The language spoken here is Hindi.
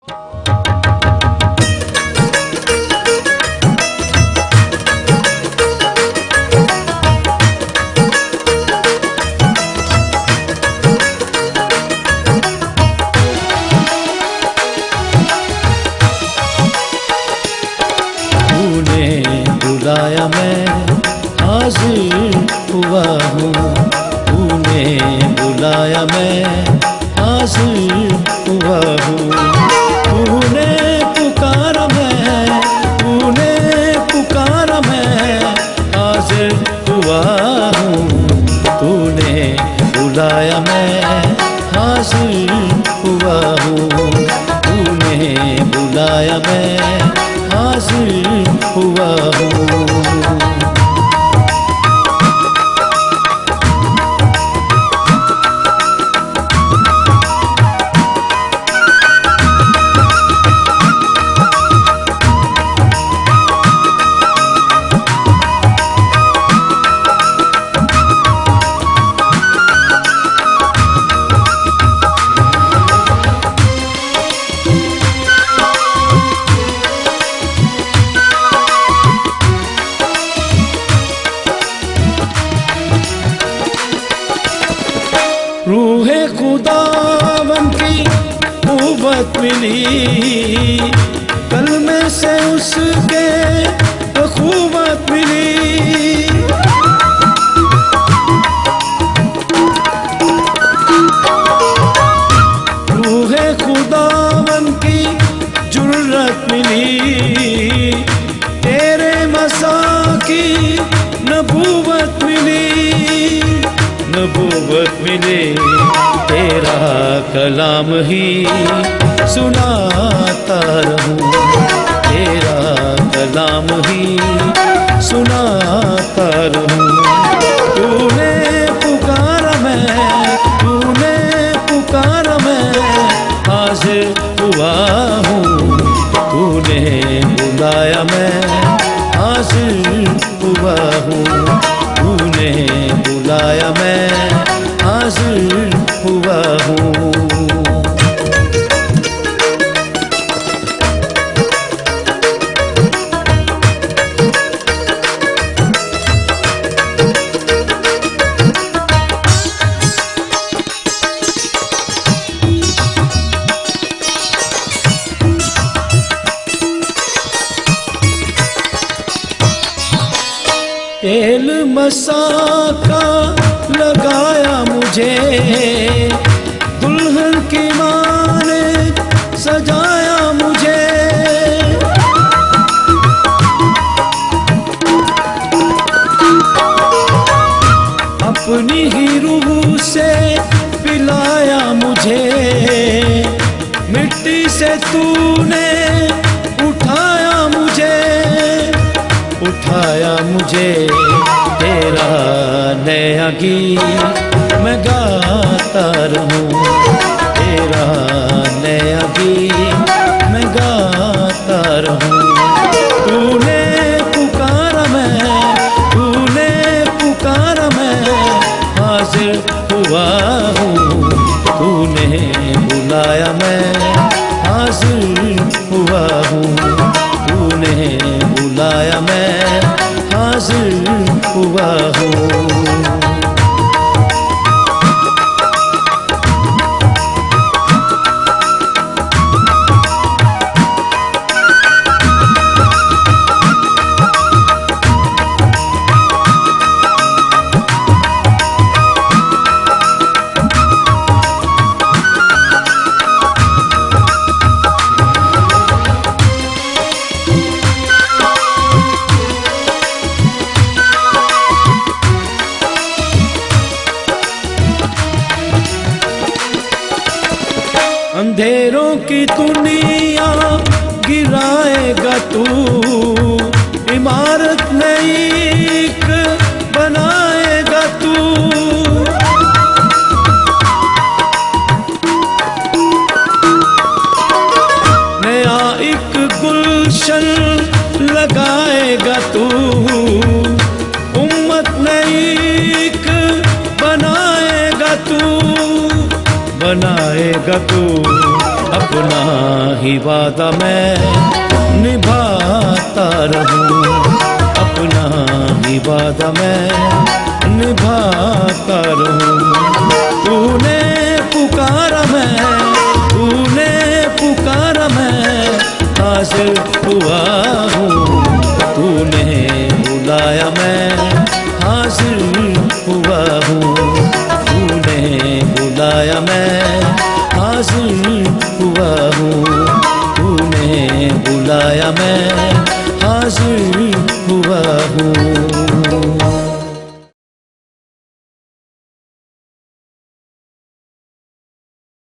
तूने बुलाया मैं हाजिर हुआ हूँ, तूने बुलाया मैं हाजिर हुआ हूँ। तूने पुकारा मैं हाजिर हुआ हूँ। तूने बुलाया मैं हाजिर हुआ हूँ, तूने बुलाया मैं हाजिर हुआ हूँ। रूहे खुदावन की कुव्वत मिली, कलमे से उसके अखुवत मिली। रूहे खुदावन की जुर्रत मिली, तेरे मसा की नबूवत मिली, नबूवत मिले। तेरा कलाम ही सुनाता रहूं, तेरा कलाम ही सुनाता रहूं। तूने पुकारा मैं हाजिर हुआ हूँ, तूने बुलाया मैं हाजिर हुआ हूँ, तूने बुलाया मैं हाजिर हुआ हूँ। तेल मसा का लगाया मुझे, दुल्हन की माँ ने सजाया मुझे। अपनी ही रूह से पिलाया मुझे, मिट्टी से तूने उठाया मुझे। तेरा नया गीत मैं गाता रहूं, तेरा नया गीत मैं गाता रहूं। तूने पुकारा मैं हाजिर हुआ हूँ, तूने बुलाया मैं हाजिर हुआ हूँ, तूने बुलाया मैं हाजिर हुआ हूँ। अंधेरों की दुनिया गिराएगा तू, इमारत नई बनाएगा तू। नया एक गुलशन लगाएगा तू, उम्मत नई बनाएगा तू, बनाएगा तू अपना ही वादा, मैं निभाता रहूं। अपना ही वादा मैं निभाता रहूं। तूने पुकारा मैं हाजिर हुआ हूँ। तूने बुलाया मैं हाजिर हुआ हूँ। तूने बुलाया मैं हाजिर हुआ हूँ। तूने बुलाया मैं